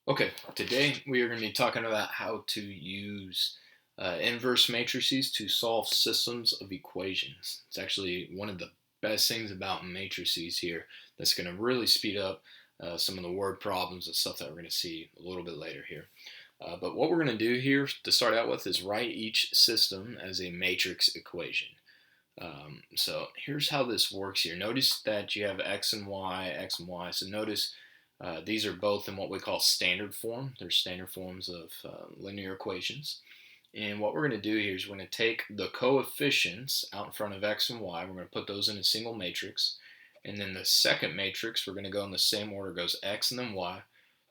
Okay, today we are going to be talking about how to use inverse matrices to solve systems of equations. It's actually one of the best things about matrices here that's going to really speed up some of the word problems and stuff that we're going to see a little bit later here. But what we're going to do here to start out with is write each system as a matrix equation. So here's how this works here. Notice that you have x and y, x and y. So notice these are both in what we call standard form. They're standard forms of linear equations. And what we're going to do here is we're going to take the coefficients out in front of x and y. We're going to put those in a single matrix. And then the second matrix, we're going to go in the same order. It goes x and then y.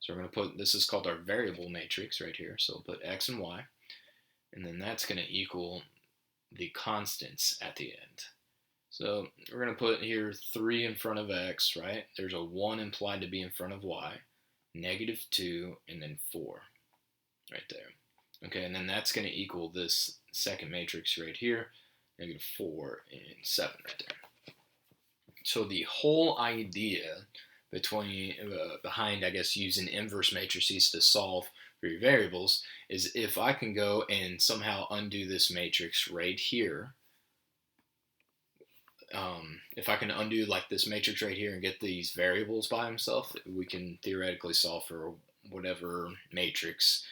So we're going to put, this is called our variable matrix right here. So we'll put x and y. And then that's going to equal the constants at the end. So we're going to put here 3 in front of x, right? There's a 1 implied to be in front of y, -2, and then 4 right there. Okay, and then that's going to equal this second matrix right here, -4 and 7 right there. So the whole idea behind, I guess, using inverse matrices to solve for your variables is if I can go and somehow undo this matrix right here, if I can undo like this matrix right here and get these variables by themselves, we can theoretically solve for whatever matrix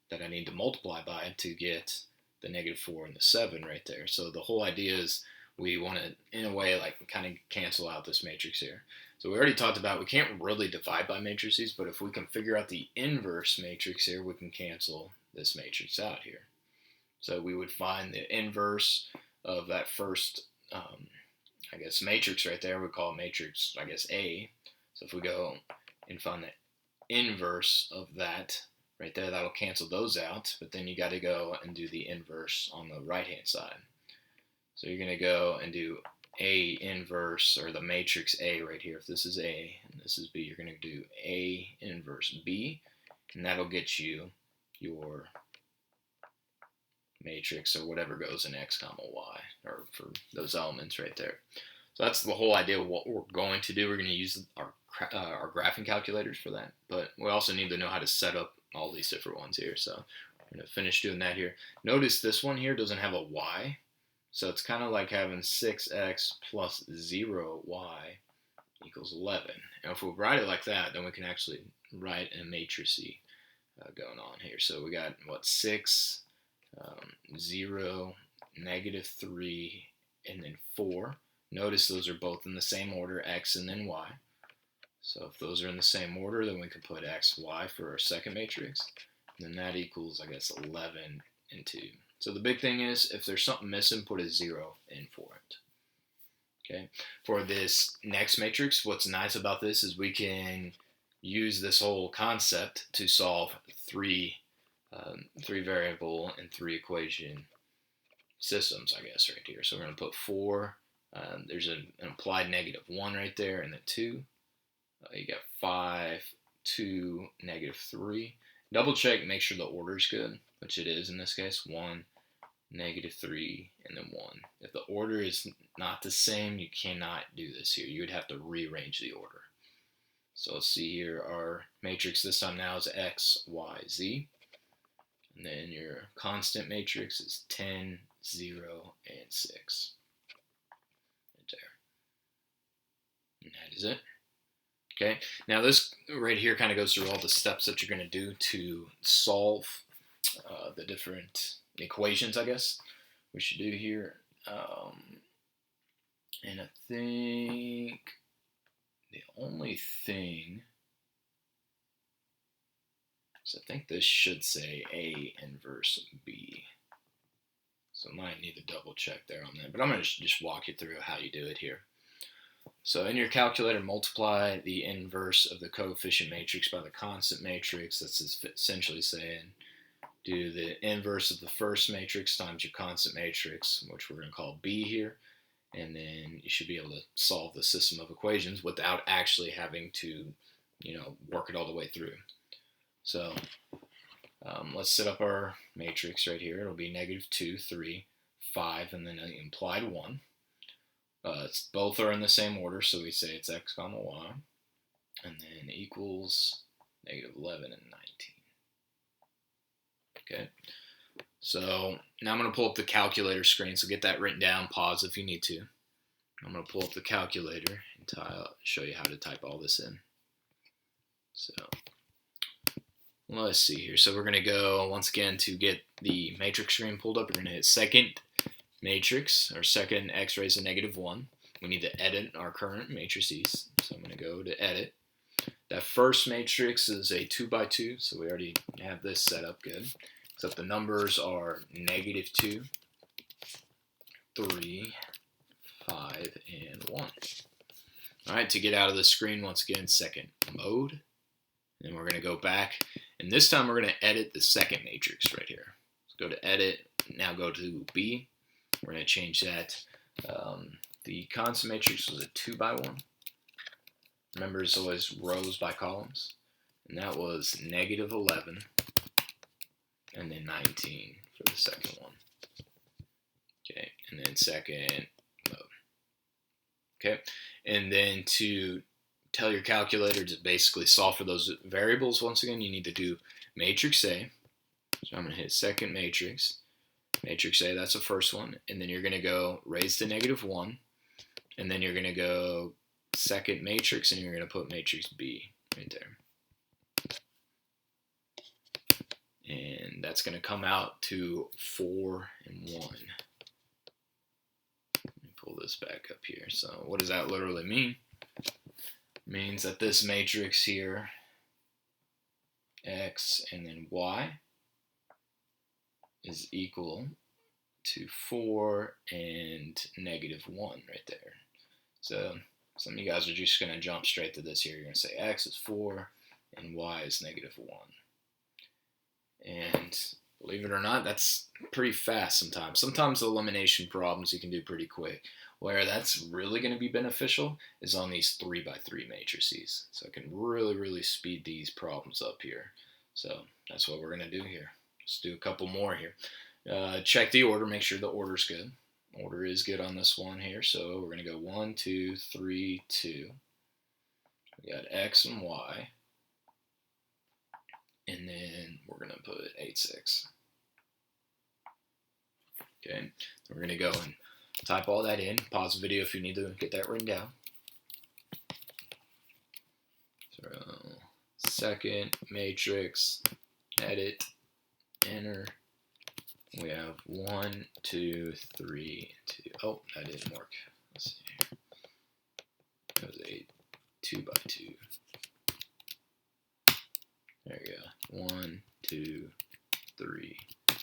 that I need to multiply by to get the -4 and the 7 right there. So the whole idea is we want to, in a way, like kind of cancel out this matrix here. So we already talked about we can't really divide by matrices, but if we can figure out the inverse matrix here, we can cancel this matrix out here. So we would find the inverse of that first I guess matrix right there, we call it matrix, I guess, A. So if we go and find the inverse of that right there, that'll cancel those out. But then you got to go and do the inverse on the right-hand side. So you're going to go and do A inverse, or the matrix A right here. If this is A and this is B, you're going to do A inverse B, and that'll get you your matrix or whatever goes in x comma y, or for those elements right there. So that's the whole idea of what we're going to do. We're going to use our graphing calculators for that, but we also need to know how to set up all these different ones here. So I'm going to finish doing that here. Notice this one here doesn't have a y, so it's kind of like having 6x plus 0y equals 11. And if we write it like that, then we can actually write a matrice going on here. So we got, what, 6, 0, -3, and then 4. Notice those are both in the same order, x and then y. So if those are in the same order, then we can put x, y for our second matrix. And then that equals, I guess, 11 and 2. So the big thing is, if there's something missing, put a 0 in for it. Okay. For this next matrix, what's nice about this is we can use this whole concept to solve three variable and 3 equation systems, I guess, right here. So we're going to put 4. There's an implied -1 right there, and then 2. You got 5, 2, -3. Double check, make sure the order is good, which it is in this case. 1, -3, and then 1. If the order is not the same, you cannot do this here. You would have to rearrange the order. So let's see here. Our matrix this time now is x, y, z. And then your constant matrix is 10, 0, and 6. Right there. And that is it. Okay, now this right here kind of goes through all the steps that you're going to do to solve the different equations, I guess, we should do here. And I think the only thing is I think this should say A inverse B. So I might need to double check there on that. But I'm going to just walk you through how you do it here. So in your calculator, multiply the inverse of the coefficient matrix by the constant matrix. That's essentially saying do the inverse of the first matrix times your constant matrix, which we're going to call B here. And then you should be able to solve the system of equations without actually having to, work it all the way through. So let's set up our matrix right here. It'll be -2, 3, 5, and then an implied 1. Both are in the same order, so we say it's x comma y, and then equals negative 11, and 19. Okay, so now I'm going to pull up the calculator screen, so get that written down, pause if you need to. I'm going to pull up the calculator and show you how to type all this in. So let's see here. So we're going to go, once again, to get the matrix screen pulled up, we're going to hit second matrix, or second x raised to negative 1. We need to edit our current matrices. So I'm going to go to edit. That first matrix is a 2 by 2, so we already have this set up good. Except the numbers are negative 2, 3, 5, and 1. All right, to get out of the screen, once again, second mode. And then we're going to go back, and this time we're going to edit the second matrix right here. So go to edit, now go to B. We're going to change that. The constant matrix was a 2 by 1. Remember, it's always rows by columns. And that was negative 11, and then 19 for the second one. Okay, and then second mode. Okay, and then to tell your calculator to basically solve for those variables, once again, you need to do matrix A. So I'm going to hit second matrix. Matrix A, that's the first one. And then you're going to go raise to negative 1. And then you're going to go second matrix, and you're going to put matrix B right there. And that's going to come out to 4 and 1. Let me pull this back up here. So what does that literally mean? It means that this matrix here, X and then Y, is equal to 4 and negative 1 right there. So some of you guys are just going to jump straight to this here. You're going to say X is 4 and Y is negative 1. And believe it or not, that's pretty fast sometimes. Sometimes the elimination problems you can do pretty quick. Where that's really going to be beneficial is on these 3 by 3 matrices. So it can really, really speed these problems up here. So that's what we're going to do here. Let's do a couple more here. Check the order, make sure the order's good. Order is good on this one here. So we're going to go 1, 2, 3, 2. We got X and Y. And then we're going to put 8, 6. Okay, we're going to go and type all that in. Pause the video if you need to get that written down. So, second matrix, edit, enter. We have 1, 2, 3, 2. Oh, that didn't work. Let's see here. That was a 2 by 2. There you go. 1, 2, 3, 2.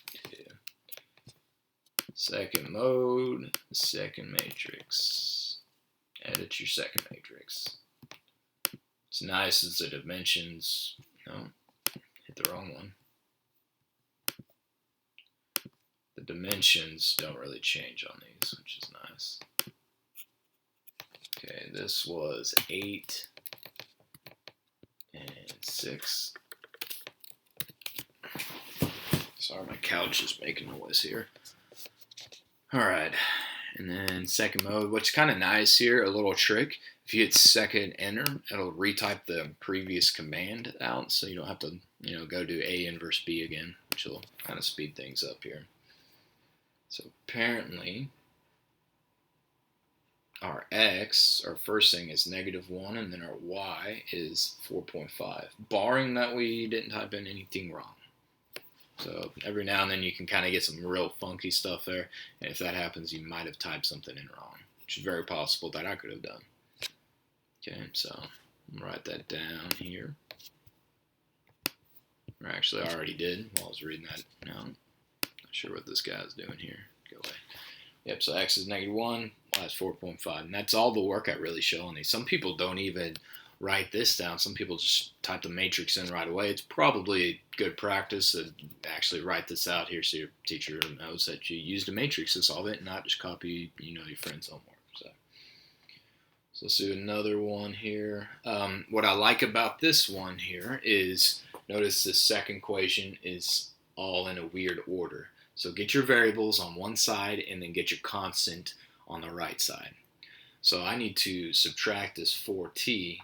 Second mode, second matrix. Edit your second matrix. It's nice as the dimensions. No, hit the wrong one. The dimensions don't really change on these, which is nice. Okay, this was 8 and 6. Sorry, my couch is making noise here. Alright, and then second mode, what's kind of nice here, a little trick. If you hit second enter, it'll retype the previous command out, so you don't have to, go do A inverse B again, which will kind of speed things up here. So apparently, our X, our first thing is negative 1, and then our Y is 4.5, barring that we didn't type in anything wrong. So every now and then you can kind of get some real funky stuff there, and if that happens, you might have typed something in wrong, which is very possible that I could have done. Okay, so I'm gonna write that down here. Or actually, I already did while I was reading that. No, not sure what this guy's doing here. Go away. Yep, so X is negative 1, Y is 4.5, and that's all the work I really show on these. Some people don't even write this down. Some people just type the matrix in right away. It's probably good practice to actually write this out here so your teacher knows that you used a matrix to solve it and not just copy, your friend's homework. So let's do another one here. What I like about this one here is, notice the second equation is all in a weird order. So get your variables on one side and then get your constant on the right side. So I need to subtract this 4t.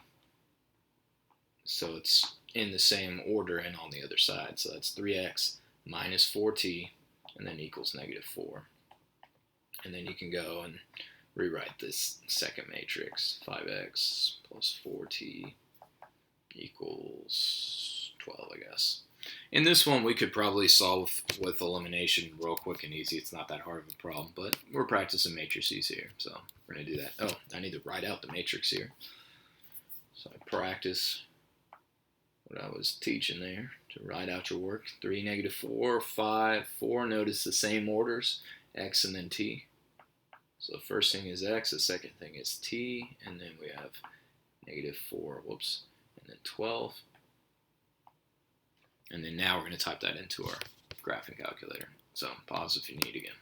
So it's in the same order and on the other side. So that's 3x minus 4t, and then equals negative 4. And then you can go and rewrite this second matrix, 5x plus 4t equals 12, I guess. In this one, we could probably solve with elimination real quick and easy. It's not that hard of a problem, but we're practicing matrices here, so we're going to do that. Oh, I need to write out the matrix here. So I practice what I was teaching there to write out your work. 3, negative 4, 5, 4. Notice the same orders, x and then t. So the first thing is x, the second thing is t, and then we have negative 4, whoops, and then 12. And then now we're going to type that into our graphing calculator. So pause if you need again.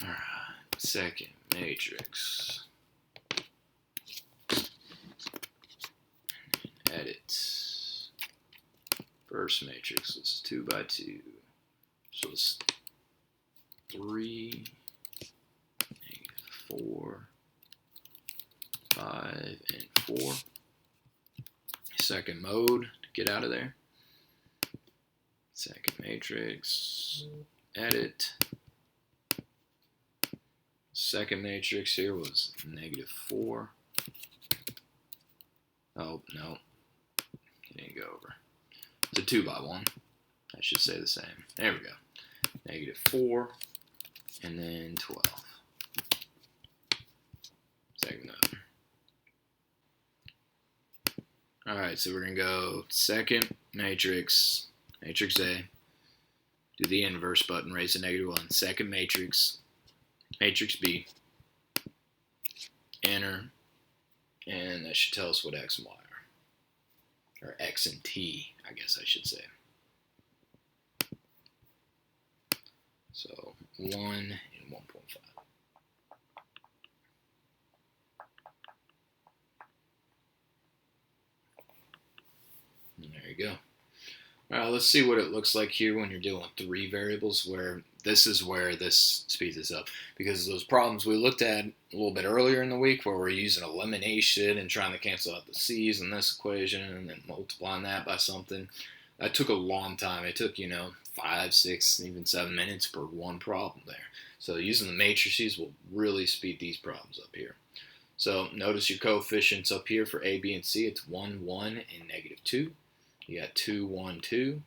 All right, second matrix. Edit. First matrix is 2 by 2. So it's 3, negative 4, 5, and 4. Second mode. Get out of there. Second matrix, edit. Second matrix here was negative 4. Oh, no. It didn't go over. It's a 2 by 1. I should say the same. There we go. Negative 4, and then 12. Second mode. Alright, so we're going to go second matrix, matrix A, do the inverse button, raise to negative 1, second matrix, matrix B, enter, and that should tell us what x and y are, or x and t, I guess I should say. So 1 and 1.5. There you go. All right, let's see what it looks like here when you're dealing with 3 variables, where this is where this speeds us up. Because those problems we looked at a little bit earlier in the week where we're using elimination and trying to cancel out the c's in this equation and then multiplying that by something, that took a long time. It took, 5, 6, even 7 minutes per one problem there. So using the matrices will really speed these problems up here. So notice your coefficients up here for A, B, and C. It's 1, 1, and negative 2. You got 2, 1, 2,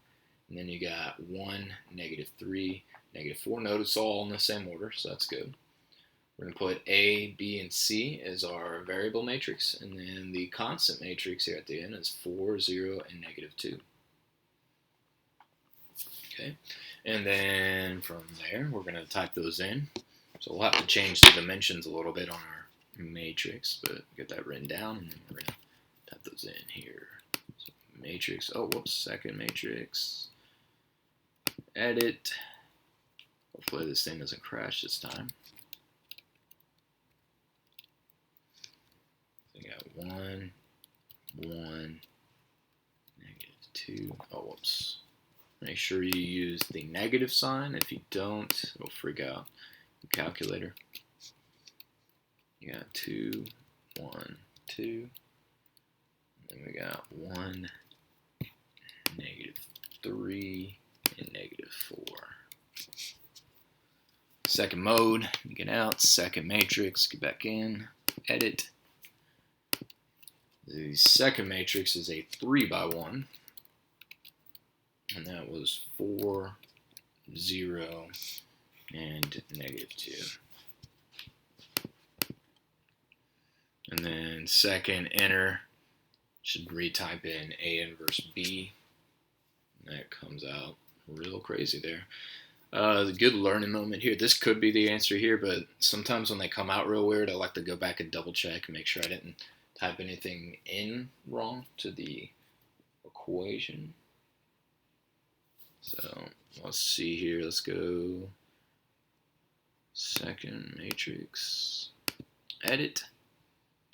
and then you got 1, negative 3, negative 4. Notice all in the same order, so that's good. We're going to put A, B, and C as our variable matrix, and then the constant matrix here at the end is 4, 0, and negative 2. Okay, and then from there, we're going to type those in. So we'll have to change the dimensions a little bit on our matrix, but get that written down, and then we're going to type those in here. Matrix, oh whoops, second matrix, edit. Hopefully this thing doesn't crash this time. So you got 1, 1, negative 2, oh whoops. Make sure you use the negative sign. If you don't, it'll freak out the calculator. You got 2, 1, 2, and we got 1, negative 3, and negative 4. Second mode, get out, second matrix, get back in, edit. The second matrix is a 3 by 1, and that was 4, 0, and negative 2. And then second, enter, should retype in A inverse B. That comes out real crazy there. The good learning moment here. This could be the answer here, but sometimes when they come out real weird, I like to go back and double check and make sure I didn't type anything in wrong to the equation. So let's see here. Let's go second matrix, edit.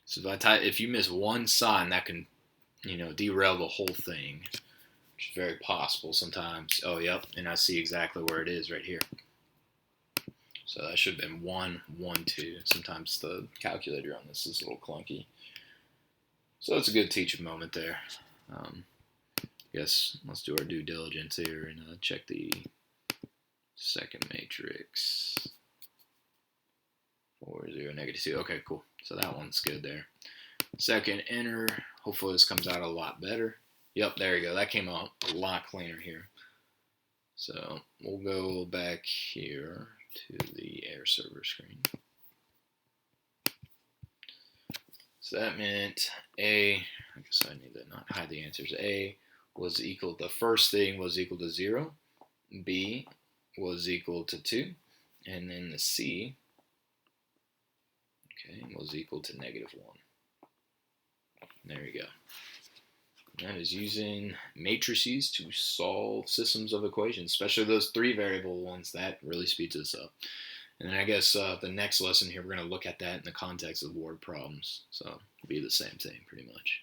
So if you miss one sign, that can derail the whole thing. Which is very possible sometimes. Oh, yep, and I see exactly where it is right here. So that should have been 1, 1, 2. Sometimes the calculator on this is a little clunky. So it's a good teaching moment there. Guess let's do our due diligence here and check the second matrix. 4, 0, -2. Okay, cool. So that one's good there. Second, enter. Hopefully this comes out a lot better. Yep, there you go. That came out a lot cleaner here. So we'll go back here to the air server screen. So that meant A, I guess I need to not hide the answers. A was equal, the first thing was equal to 0. B was equal to 2. And then the C, okay, was equal to -1. There you go. That is using matrices to solve systems of equations, especially those 3 variable ones. That really speeds us up. And then I guess the next lesson here, we're going to look at that in the context of word problems. So it'll be the same thing pretty much.